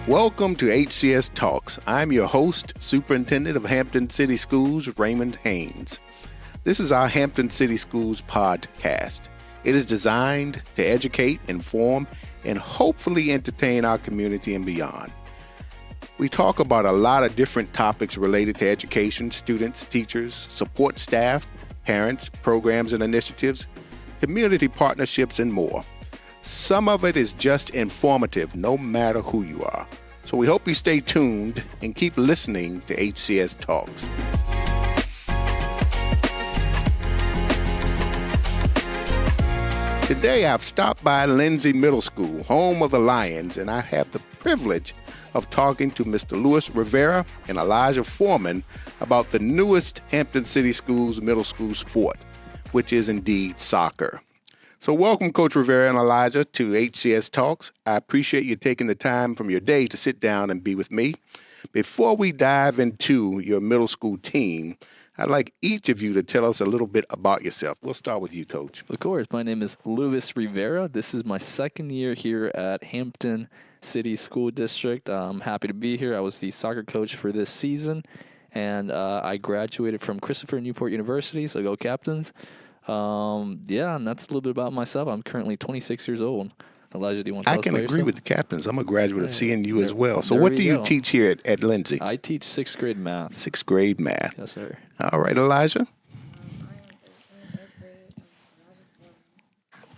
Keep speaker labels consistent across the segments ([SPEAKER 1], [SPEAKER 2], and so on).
[SPEAKER 1] Welcome to HCS Talks. I'm your host, Superintendent of Hampton City Schools, Raymond Haynes. This is our Hampton City Schools podcast. It is designed to educate, inform, and hopefully entertain our community and beyond. We talk about a lot of different topics related to education, students, teachers, support staff, parents, programs and initiatives, community partnerships, and more. Some of it is just informative, no matter who you are. So we hope you stay tuned and keep listening to HCS Talks. Today I've stopped by Lindsay Middle School, home of the Lions, and I have the privilege of talking to Mr. Luis Rivera and Elijah Foreman about the newest Hampton City Schools middle school sport, which is indeed soccer. So welcome, Coach Rivera and Elijah, to HCS Talks. I appreciate you taking the time from your day to sit down and be with me. Before we dive into your middle school team, I'd like each of you to tell us a little bit about yourself. We'll start with you, Coach.
[SPEAKER 2] Of course. My name is Luis Rivera. This is my second year here at Hampton City School District. I'm happy to be here. I was the soccer coach for this season, and I graduated from Christopher Newport University, so go Captains. And that's a little bit about myself. I'm currently 26 years old. Elijah, do you want to tell us about yourself?
[SPEAKER 1] I can agree with the Captains. I'm a graduate of CNU as well. So what do you teach here at Lindsay?
[SPEAKER 2] I teach sixth grade math.
[SPEAKER 1] Sixth grade math.
[SPEAKER 2] Yes, sir.
[SPEAKER 1] All right, Elijah?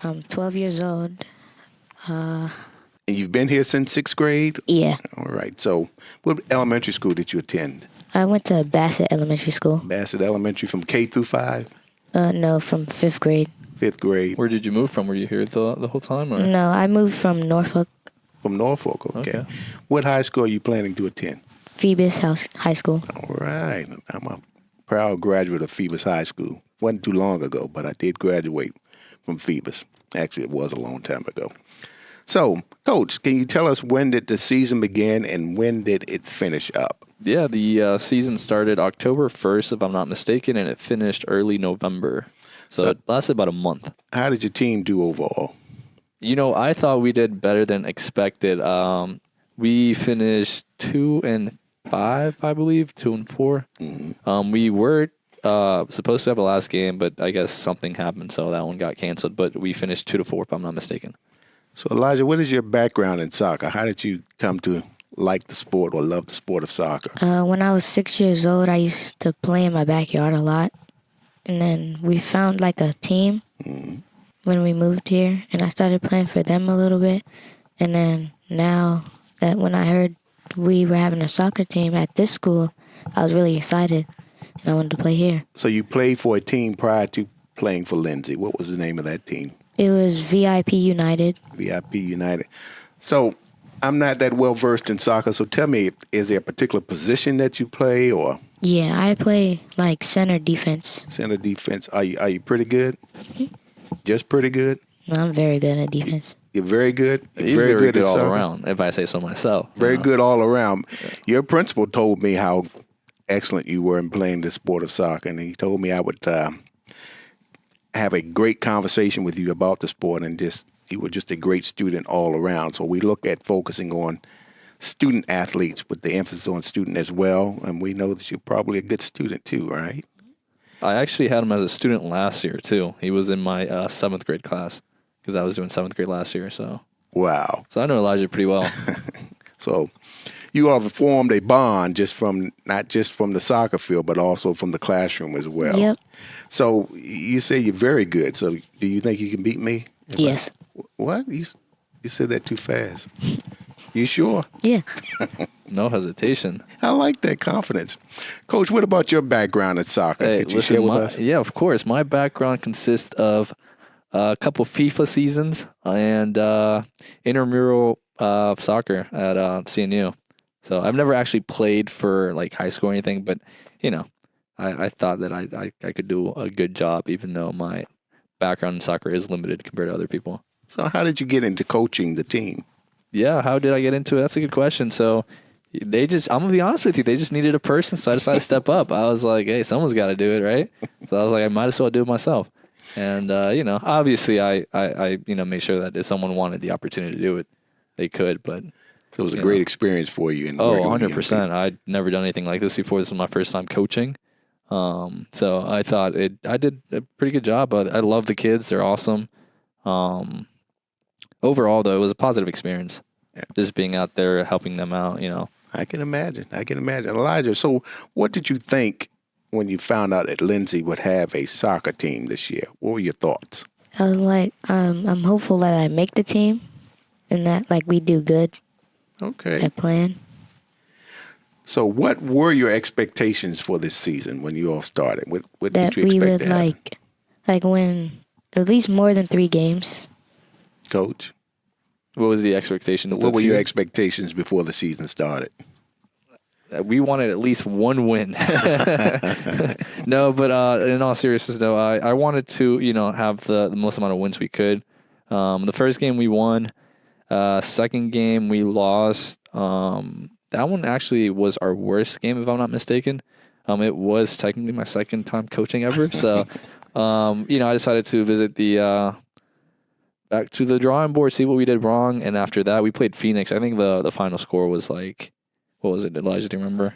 [SPEAKER 3] I'm 12 years old.
[SPEAKER 1] And you've been here since sixth grade?
[SPEAKER 3] Yeah.
[SPEAKER 1] All right. So what elementary school did you attend?
[SPEAKER 3] I went to Bassett Elementary School.
[SPEAKER 1] Bassett Elementary from K through 5?
[SPEAKER 3] No, from 5th grade.
[SPEAKER 1] 5th grade.
[SPEAKER 2] Where did you move from? Were you here the whole time? Or?
[SPEAKER 3] No, I moved from Norfolk.
[SPEAKER 1] From Norfolk, okay. What high school are you planning to attend?
[SPEAKER 3] Phoebus High School.
[SPEAKER 1] All right. I'm a proud graduate of Phoebus High School. Wasn't too long ago, but I did graduate from Phoebus. Actually, it was a long time ago. So, Coach, can you tell us when did the season begin and when did it finish up?
[SPEAKER 2] Yeah, the season started October 1st, if I'm not mistaken, and it finished early November. So it lasted about a month.
[SPEAKER 1] How did your team do overall?
[SPEAKER 2] You know, I thought we did better than expected. We finished 2-5, I believe, 2-4. Mm-hmm. We were supposed to have a last game, but I guess something happened, so that one got canceled. But we finished 2-4, if I'm not mistaken.
[SPEAKER 1] So, Elijah, what is your background in soccer? How did you come to like the sport or love the sport of soccer?
[SPEAKER 3] When I was 6 years old, I used to play in my backyard a lot. And then we found like a team when we moved here, and I started playing for them a little bit. And then now that when I heard we were having a soccer team at this school, I was really excited, and I wanted to play here.
[SPEAKER 1] So you played for a team prior to playing for Lindsay. What was the name of that team?
[SPEAKER 3] It was VIP United.
[SPEAKER 1] VIP United. So I'm not that well versed in soccer, so tell me, is there a particular position that you play or?
[SPEAKER 3] Yeah, I play like center defense.
[SPEAKER 1] Center defense. Are you pretty good? Just pretty good?
[SPEAKER 3] No, I'm very good at defense.
[SPEAKER 1] You're very good?
[SPEAKER 2] He's very good
[SPEAKER 1] at
[SPEAKER 2] all
[SPEAKER 1] soccer?
[SPEAKER 2] around, if I say so myself.
[SPEAKER 1] Very good all around. Your principal told me how excellent you were in playing the sport of soccer, and he told me I would have a great conversation with you about the sport, and you were just a great student all around. So we look at focusing on student athletes with the emphasis on student as well, and we know that you're probably a good student too, right?
[SPEAKER 2] I actually had him as a student last year too. He was in my 7th grade class because I was doing 7th grade last year. So
[SPEAKER 1] wow.
[SPEAKER 2] So I know Elijah pretty well.
[SPEAKER 1] So you all have formed a bond not just from the soccer field, but also from the classroom as well.
[SPEAKER 3] Yep.
[SPEAKER 1] So you say you're very good. So do you think you can beat me?
[SPEAKER 3] Yes.
[SPEAKER 1] What? You said that too fast. You sure?
[SPEAKER 3] Yeah.
[SPEAKER 2] No hesitation.
[SPEAKER 1] I like that confidence. Coach, what about your background in soccer?
[SPEAKER 2] Hey,
[SPEAKER 1] Could you share with us?
[SPEAKER 2] Yeah, of course. My background consists of a couple FIFA seasons and intramural soccer at CNU. So I've never actually played for like high school or anything, but you know, I thought that I could do a good job, even though my background in soccer is limited compared to other people.
[SPEAKER 1] So how did you get into coaching the team?
[SPEAKER 2] Yeah, how did I get into it? That's a good question. So I'm going to be honest with you, they just needed a person, so I decided to step up. I was like, hey, someone's got to do it, right? So I was like, I might as well do it myself. And, obviously I made sure that if someone wanted the opportunity to do it, they could. But
[SPEAKER 1] So it was a great experience for you. In
[SPEAKER 2] Oh, 100%. I'd never done anything like this before. This was my first time coaching. So I thought I did a pretty good job. I love the kids. They're awesome. Overall, though, it was a positive experience. Yeah. Just being out there, helping them out,
[SPEAKER 1] I can imagine. Elijah, so what did you think when you found out that Lindsay would have a soccer team this year? What were your thoughts?
[SPEAKER 3] I was like, I'm hopeful that I make the team and that, like, we do good at playing.
[SPEAKER 1] So what were your expectations for this season when you all started? What did you expect
[SPEAKER 3] we would,
[SPEAKER 1] to happen?
[SPEAKER 3] like, win at least more than 3 games.
[SPEAKER 1] Coach?
[SPEAKER 2] What was the expectation?
[SPEAKER 1] What were your expectations before the season started?
[SPEAKER 2] We wanted at least 1 win. No, but in all seriousness, though, I wanted to, have the most amount of wins we could. The first game we won. Second game we lost. That one actually was our worst game, if I'm not mistaken. It was technically my second time coaching ever. So, I decided to visit back to the drawing board, see what we did wrong. And after that, we played Phoenix. I think the final score was like, what was it, Elijah? Do you remember?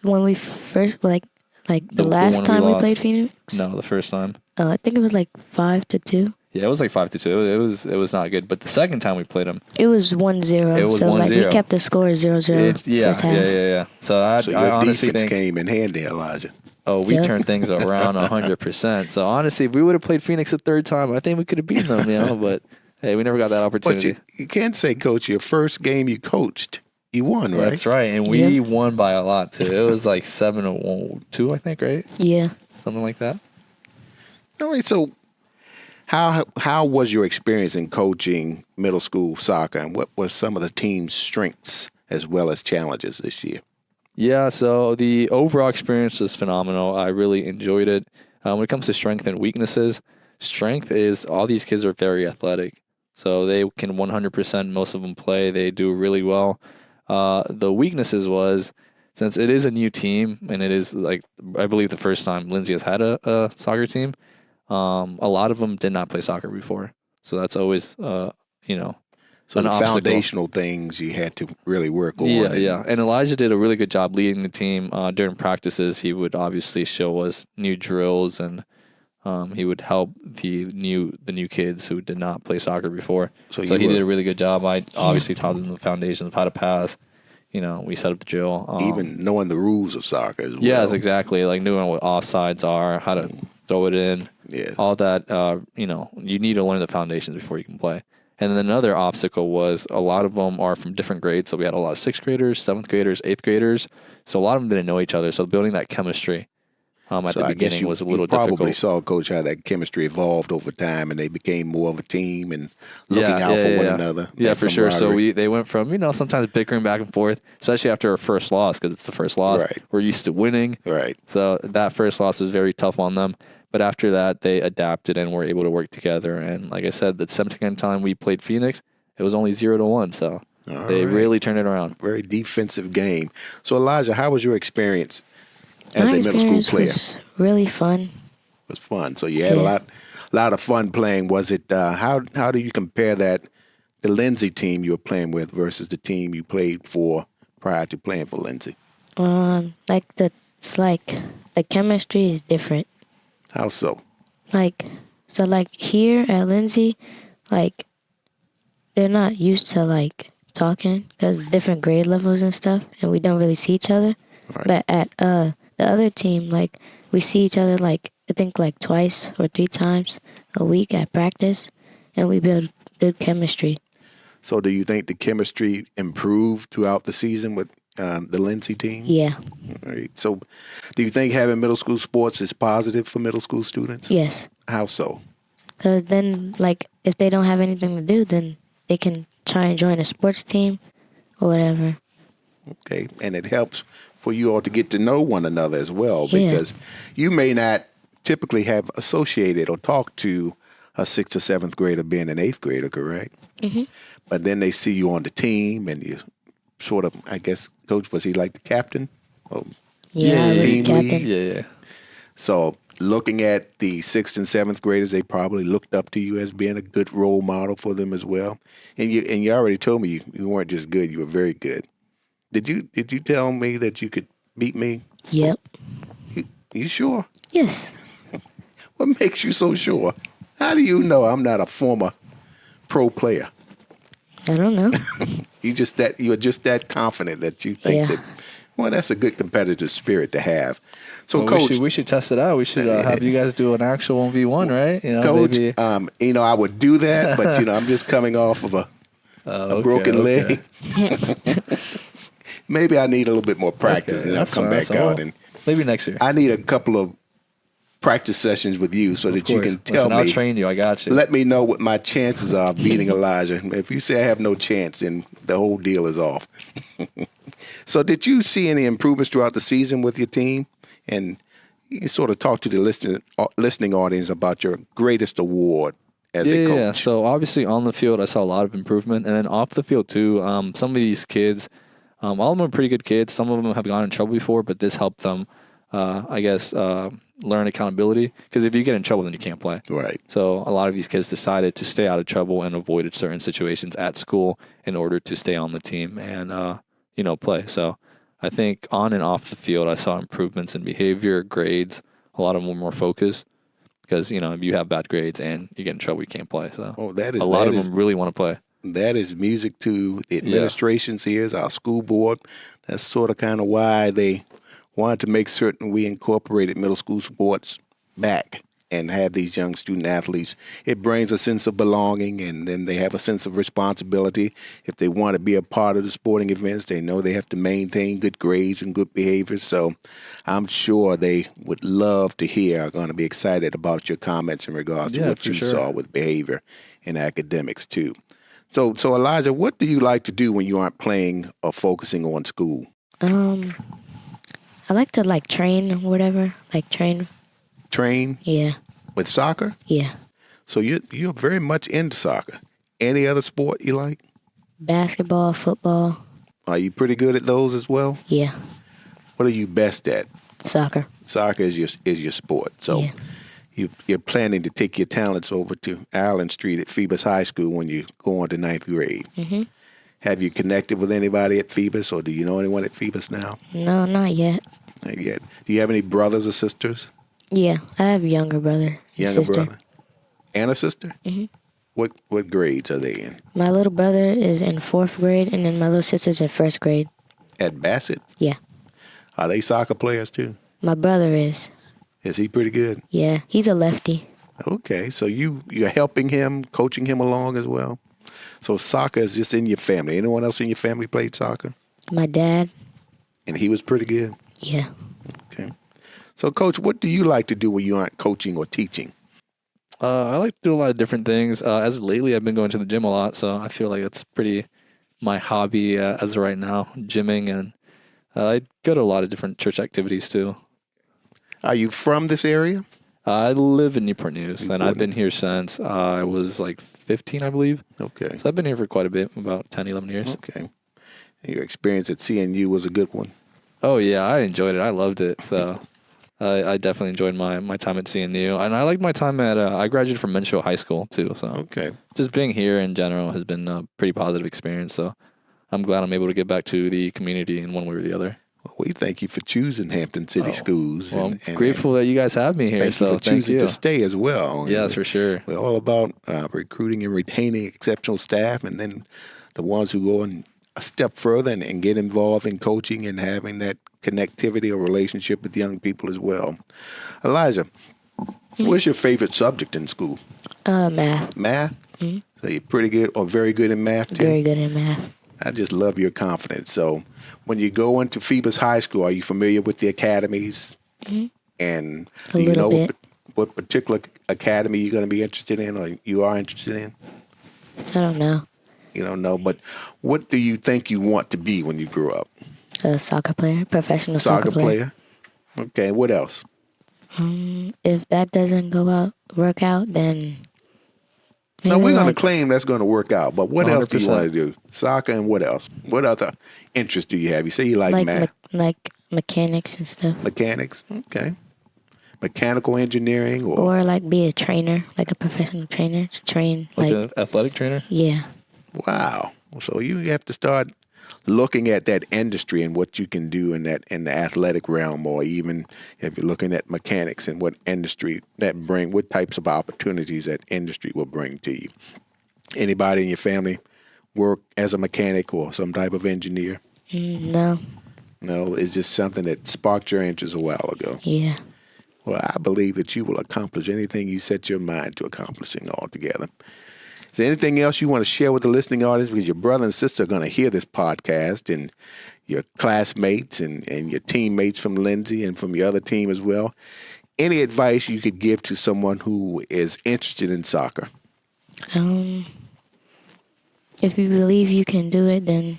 [SPEAKER 3] When we first, the last time we played Phoenix?
[SPEAKER 2] No, the first time.
[SPEAKER 3] I think it was like 5-2.
[SPEAKER 2] Yeah, it was like 5-2. It was not good. But the second time we played them,
[SPEAKER 3] it was 1-0.
[SPEAKER 2] It was
[SPEAKER 3] so
[SPEAKER 2] 1-0.
[SPEAKER 3] we kept the score 0-0.
[SPEAKER 2] First half. Yeah. So
[SPEAKER 1] your
[SPEAKER 2] honestly
[SPEAKER 1] defense
[SPEAKER 2] think
[SPEAKER 1] came in handy, Elijah.
[SPEAKER 2] Oh, we turned things around 100%. So honestly, if we would have played Phoenix a third time, I think we could have beaten them. But hey, we never got that opportunity.
[SPEAKER 1] But you can't say, Coach, your first game you coached, you won, right?
[SPEAKER 2] That's right, and we won by a lot too. It was like 7-2, I think, right?
[SPEAKER 3] Yeah,
[SPEAKER 2] something like that.
[SPEAKER 1] All right, so. How was your experience in coaching middle school soccer, and what were some of the team's strengths as well as challenges this year?
[SPEAKER 2] Yeah, so the overall experience was phenomenal. I really enjoyed it. When it comes to strength and weaknesses, strength is all these kids are very athletic. So they can 100%, most of them play. They do really well. The weaknesses was, since it is a new team, and it is, like, I believe the first time Lindsay has had a soccer team, a lot of them did not play soccer before. So that's always, So
[SPEAKER 1] the foundational things you had to really work on.
[SPEAKER 2] Yeah. And Elijah did a really good job leading the team. During practices, he would obviously show us new drills, and he would help the new kids who did not play soccer before. So he did a really good job. I obviously taught them the foundations of how to pass. We set up the drill.
[SPEAKER 1] Even knowing the rules of soccer as well.
[SPEAKER 2] Yes, exactly. Like knowing what offsides are, how to throw it in.
[SPEAKER 1] Yeah.
[SPEAKER 2] All that, you need to learn the foundations before you can play. And then another obstacle was a lot of them are from different grades. So we had a lot of 6th graders, 7th graders, 8th graders. So a lot of them didn't know each other. So building that chemistry at the beginning was a little difficult.
[SPEAKER 1] You probably saw, Coach, how that chemistry evolved over time, and they became more of a team and looking out for one another.
[SPEAKER 2] Yeah, for sure. So they went from, sometimes bickering back and forth, especially after our first loss, because it's the first loss.
[SPEAKER 1] Right.
[SPEAKER 2] We're used to winning.
[SPEAKER 1] Right.
[SPEAKER 2] So that first loss was very tough on them. But after that, they adapted and were able to work together. And like I said, the second time we played Phoenix, it was only 0-1. So they really turned it around.
[SPEAKER 1] Very defensive game. So Elijah, how was your experience as a middle school player?
[SPEAKER 3] It was really fun.
[SPEAKER 1] It was fun. So you had a lot of fun playing. Was it? How do you compare the Lindsay team you were playing with versus the team you played for prior to playing for Lindsay?
[SPEAKER 3] The chemistry is different.
[SPEAKER 1] How so?
[SPEAKER 3] Here at Lindsay, they're not used to talking because different grade levels and stuff, and we don't really see each other.
[SPEAKER 1] Right.
[SPEAKER 3] But at the other team, we see each other I think twice or 3 times a week at practice, and we build good chemistry.
[SPEAKER 1] So do you think the chemistry improved throughout the season with the Lindsay team?
[SPEAKER 3] Yeah.
[SPEAKER 1] All right. So do you think having middle school sports is positive for middle school students?
[SPEAKER 3] Yes.
[SPEAKER 1] How so?
[SPEAKER 3] Because then, if they don't have anything to do, then they can try and join a sports team or whatever.
[SPEAKER 1] Okay. And it helps for you all to get to know one another as well, because you may not typically have associated or talked to a 6th or 7th grader being an 8th grader, correct?
[SPEAKER 3] Mm-hmm.
[SPEAKER 1] But then they see you on the team, and you sort of, I guess, Coach, was he like the captain?
[SPEAKER 3] Yeah, I was
[SPEAKER 1] team
[SPEAKER 3] captain.
[SPEAKER 1] lead?
[SPEAKER 2] Yeah.
[SPEAKER 1] So looking at the 6th and 7th graders, they probably looked up to you as being a good role model for them as well. And you already told me you weren't just good, you were very good. Did you tell me that you could beat me?
[SPEAKER 3] Yep.
[SPEAKER 1] You sure?
[SPEAKER 3] Yes.
[SPEAKER 1] What makes you so sure? How do you know I'm not a former pro player?
[SPEAKER 3] I don't know.
[SPEAKER 1] You're just that confident that you think that. Well, that's a good competitive spirit to have. So,
[SPEAKER 2] well,
[SPEAKER 1] Coach,
[SPEAKER 2] we should test it out. We should have you guys do an actual 1v1, right?
[SPEAKER 1] Coach,
[SPEAKER 2] maybe.
[SPEAKER 1] I would do that, but I'm just coming off of a broken leg. Maybe I need a little bit more practice, and I'll come back out and
[SPEAKER 2] maybe next year.
[SPEAKER 1] I need a couple of practice sessions with you so that you can tell me.
[SPEAKER 2] I'll train you. I got you.
[SPEAKER 1] Let me know what my chances are of beating Elijah. If you say I have no chance, then the whole deal is off. So did you see any improvements throughout the season with your team? And you sort of talk to the listening audience about your greatest award as a coach.
[SPEAKER 2] Yeah, so obviously on the field, I saw a lot of improvement. And then off the field, too, some of these kids, all of them are pretty good kids. Some of them have gone in trouble before, but this helped them, learn accountability. Because if you get in trouble, then you can't play.
[SPEAKER 1] Right.
[SPEAKER 2] So a lot of these kids decided to stay out of trouble and avoided certain situations at school in order to stay on the team and, play. So I think on and off the field, I saw improvements in behavior, grades. A lot of them were more focused because, if you have bad grades and you get in trouble, you can't play. So a lot of them really want to play.
[SPEAKER 1] That is music to the administration's ears, our school board. That's sort of kind of why they wanted to make certain we incorporated middle school sports back and have these young student athletes. It brings a sense of belonging, and then they have a sense of responsibility. If they want to be a part of the sporting events, they know they have to maintain good grades and good behavior. So I'm sure they would love to hear, are going to be excited about your comments in regards to what you saw with behavior and academics too. So Elijah, what do you like to do when you aren't playing or focusing on school?
[SPEAKER 3] I like to train or whatever. Train.
[SPEAKER 1] Train?
[SPEAKER 3] Yeah.
[SPEAKER 1] With soccer?
[SPEAKER 3] Yeah.
[SPEAKER 1] So you're very much into soccer. Any other sport you like?
[SPEAKER 3] Basketball, football.
[SPEAKER 1] Are you pretty good at those as well?
[SPEAKER 3] Yeah.
[SPEAKER 1] What are you best at?
[SPEAKER 3] Soccer.
[SPEAKER 1] Soccer is your sport. So you're planning to take your talents over to Allen Street at Phoebus High School when you go on to 9th grade. Mm-hmm. Have you connected with anybody at Phoebus, or do you know anyone at Phoebus now?
[SPEAKER 3] No, not yet.
[SPEAKER 1] Not yet. Do you have any brothers or sisters?
[SPEAKER 3] Yeah, I have a younger brother.
[SPEAKER 1] Brother. And a sister? Mm-hmm. What grades are they in?
[SPEAKER 3] My little brother is in 4th grade, and then my little sister's in 1st grade.
[SPEAKER 1] At Bassett?
[SPEAKER 3] Yeah.
[SPEAKER 1] Are they soccer players too?
[SPEAKER 3] My brother is.
[SPEAKER 1] Is he pretty good?
[SPEAKER 3] Yeah, he's a lefty.
[SPEAKER 1] Okay, so you're helping him, coaching him along as well? So soccer is just in your family. Anyone else in your family played soccer?
[SPEAKER 3] My dad.
[SPEAKER 1] And he was pretty good?
[SPEAKER 3] Yeah.
[SPEAKER 1] Okay. So, Coach, what do you like to do when you aren't coaching or teaching?
[SPEAKER 2] I like to do a lot of different things. As of lately, I've been going to the gym a lot, so I feel like it's pretty my hobby as of right now, gymming, and I go to a lot of different church activities too.
[SPEAKER 1] Are you from this area?
[SPEAKER 2] I live in Newport News, and I've been here since I was 15, I believe.
[SPEAKER 1] Okay.
[SPEAKER 2] So I've been here for quite a bit, about 10, 11 years.
[SPEAKER 1] Okay. And your experience at CNU was a good one?
[SPEAKER 2] Oh, yeah, I enjoyed it. I loved it. So I definitely enjoyed my time at CNU. And I liked my time at, I graduated from Menchville High School, too. So
[SPEAKER 1] okay.
[SPEAKER 2] Just being here in general has been a pretty positive experience. So I'm glad I'm able to get back to the community in one way or the other.
[SPEAKER 1] Well, we thank you for choosing Hampton City Schools.
[SPEAKER 2] Well, I'm grateful that you guys have me here.
[SPEAKER 1] Thank you for choosing to stay as well.
[SPEAKER 2] Yes, for sure.
[SPEAKER 1] We're all about recruiting and retaining exceptional staff, and then the ones who go a step further and get involved in coaching and having that connectivity or relationship with young people as well. Elijah, what's your favorite subject in school?
[SPEAKER 3] Math.
[SPEAKER 1] Math? Mm-hmm. So you're pretty good or very good in math, too?
[SPEAKER 3] Very good in math.
[SPEAKER 1] I just love your confidence. So when you go into Phoebus High School, are you familiar with the academies? Mm-hmm. And do you know what particular academy you're going to be interested in or you are interested in?
[SPEAKER 3] I don't know.
[SPEAKER 1] You don't know, but what do you think you want to be when you grow up?
[SPEAKER 3] A soccer player, professional soccer player.
[SPEAKER 1] Okay, what else?
[SPEAKER 3] If that doesn't work out, then...
[SPEAKER 1] Now, we're going to claim that's going to work out, but what 100%. Else do you want to do? Soccer and what else? What other interests do you have? You say you like math.
[SPEAKER 3] Like mechanics and stuff.
[SPEAKER 1] Mechanics? Okay. mechanical engineering,
[SPEAKER 3] or like be a trainer, like a professional trainer to train.
[SPEAKER 2] Like an athletic trainer?
[SPEAKER 3] Yeah.
[SPEAKER 1] Wow. So you have to start looking at that industry and what you can do in the athletic realm, or even if you're looking at mechanics and what industry what types of opportunities that industry will bring to you. Anybody in your family work as a mechanic or some type of engineer?
[SPEAKER 3] No.
[SPEAKER 1] No, it's just something that sparked your interest a while ago.
[SPEAKER 3] Yeah.
[SPEAKER 1] Well, I believe that you will accomplish anything you set your mind to accomplishing altogether. Is there anything else you want to share with the listening audience? Because your brother and sister are going to hear this podcast, and your classmates and your teammates from Lindsay and from your other team as well. Any advice you could give to someone who is interested in soccer?
[SPEAKER 3] If you believe you can do it, then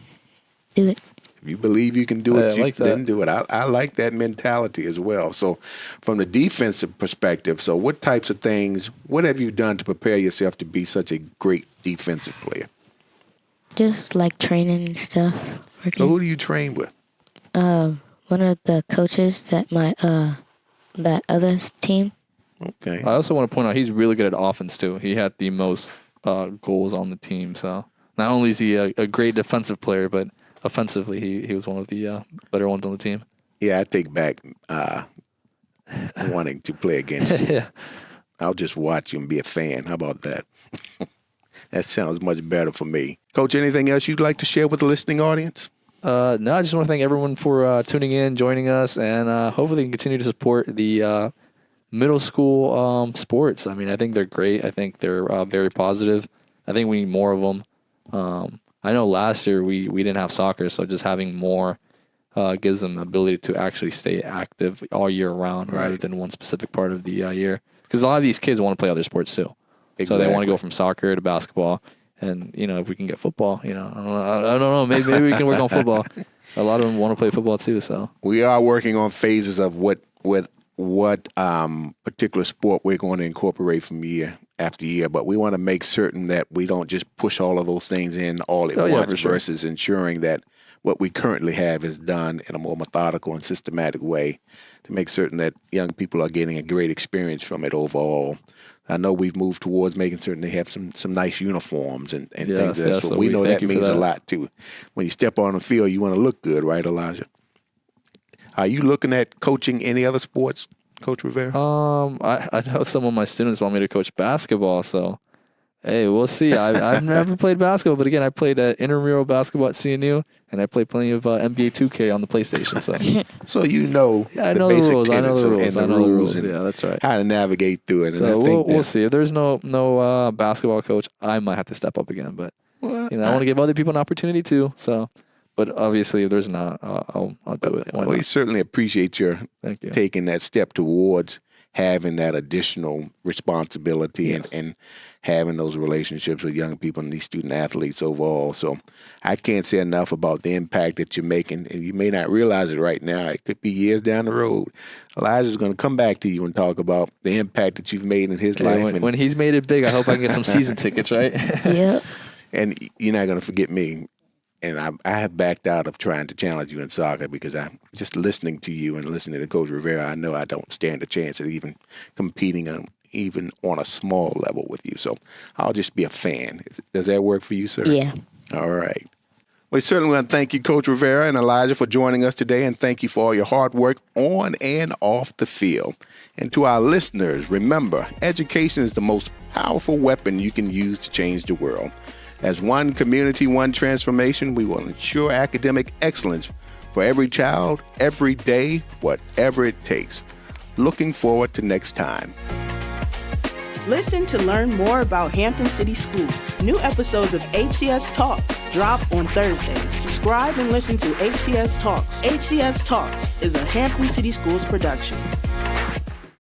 [SPEAKER 3] do it.
[SPEAKER 1] If you believe you can do it, then do it. I like that mentality as well. So from the defensive perspective, so what types of things, what have you done to prepare yourself to be such a great defensive player?
[SPEAKER 3] Just like training and stuff. Working.
[SPEAKER 1] So who do you train with?
[SPEAKER 3] One of the coaches that that other team.
[SPEAKER 1] Okay.
[SPEAKER 2] I also want to point out he's really good at offense too. He had the most goals on the team. So not only is he a great defensive player, but offensively he was one of the better ones on the team.
[SPEAKER 1] Yeah, I take back wanting to play against you.
[SPEAKER 2] Yeah.
[SPEAKER 1] I'll just watch you and be a fan. How about that? That sounds much better for me. Coach, anything else you'd like to share with the listening audience?
[SPEAKER 2] No, I just want to thank everyone for tuning in, joining us, and hopefully you can continue to support the middle school sports. I mean, I think they're great. I think they're very positive. I think we need more of them. I know last year we didn't have soccer, so just having more gives them the ability to actually stay active all year round rather than one specific part of the year. Because a lot of these kids want to play other sports too. Exactly. So they want to go from soccer to basketball. And, if we can get football, I don't know. Maybe we can work on football. A lot of them want to play football too. So we
[SPEAKER 1] are working on phases of what particular sport we're going to incorporate from year after year. But we want to make certain that we don't just push all of those things in all at once versus ensuring that what we currently have is done in a more methodical and systematic way to make certain that young people are getting a great experience from it overall. I know we've moved towards making certain they have some nice uniforms and things. So we know that means a lot too. When you step on the field, you want to look good, right, Elijah? Are you looking at coaching any other sports, Coach Rivera?
[SPEAKER 2] I know some of my students want me to coach basketball, so hey, we'll see. I've never played basketball, but again, I played intramural basketball at CNU, and I played plenty of NBA 2K on the PlayStation. So
[SPEAKER 1] I know the
[SPEAKER 2] rules. I know the rules.
[SPEAKER 1] And
[SPEAKER 2] yeah, that's right.
[SPEAKER 1] How to navigate through it.
[SPEAKER 2] So we'll see. If there's no basketball coach, I might have to step up again. But I want to give other people an opportunity too. So. But obviously, if there's not, I'll do it.
[SPEAKER 1] We certainly appreciate your taking that step towards having that additional responsibility and having those relationships with young people and these student athletes overall. So I can't say enough about the impact that you're making. And you may not realize it right now. It could be years down the road. Elijah's going to come back to you and talk about the impact that you've made in his life.
[SPEAKER 2] When he's made it big, I hope I can get some season tickets, right?
[SPEAKER 3] Yep.
[SPEAKER 1] And you're not going to forget me. And I have backed out of trying to challenge you in soccer because I'm just listening to you and listening to Coach Rivera. I know I don't stand a chance at even competing even on a small level with you. So I'll just be a fan. Does that work for you, sir?
[SPEAKER 3] Yeah.
[SPEAKER 1] All right. We certainly want to thank you, Coach Rivera and Elijah, for joining us today. And thank you for all your hard work on and off the field. And to our listeners, remember, education is the most powerful weapon you can use to change the world. As one community, one transformation, we will ensure academic excellence for every child, every day, whatever it takes. Looking forward to next time.
[SPEAKER 4] Listen to learn more about Hampton City Schools. New episodes of HCS Talks drop on Thursdays. Subscribe and listen to HCS Talks. HCS Talks is a Hampton City Schools production.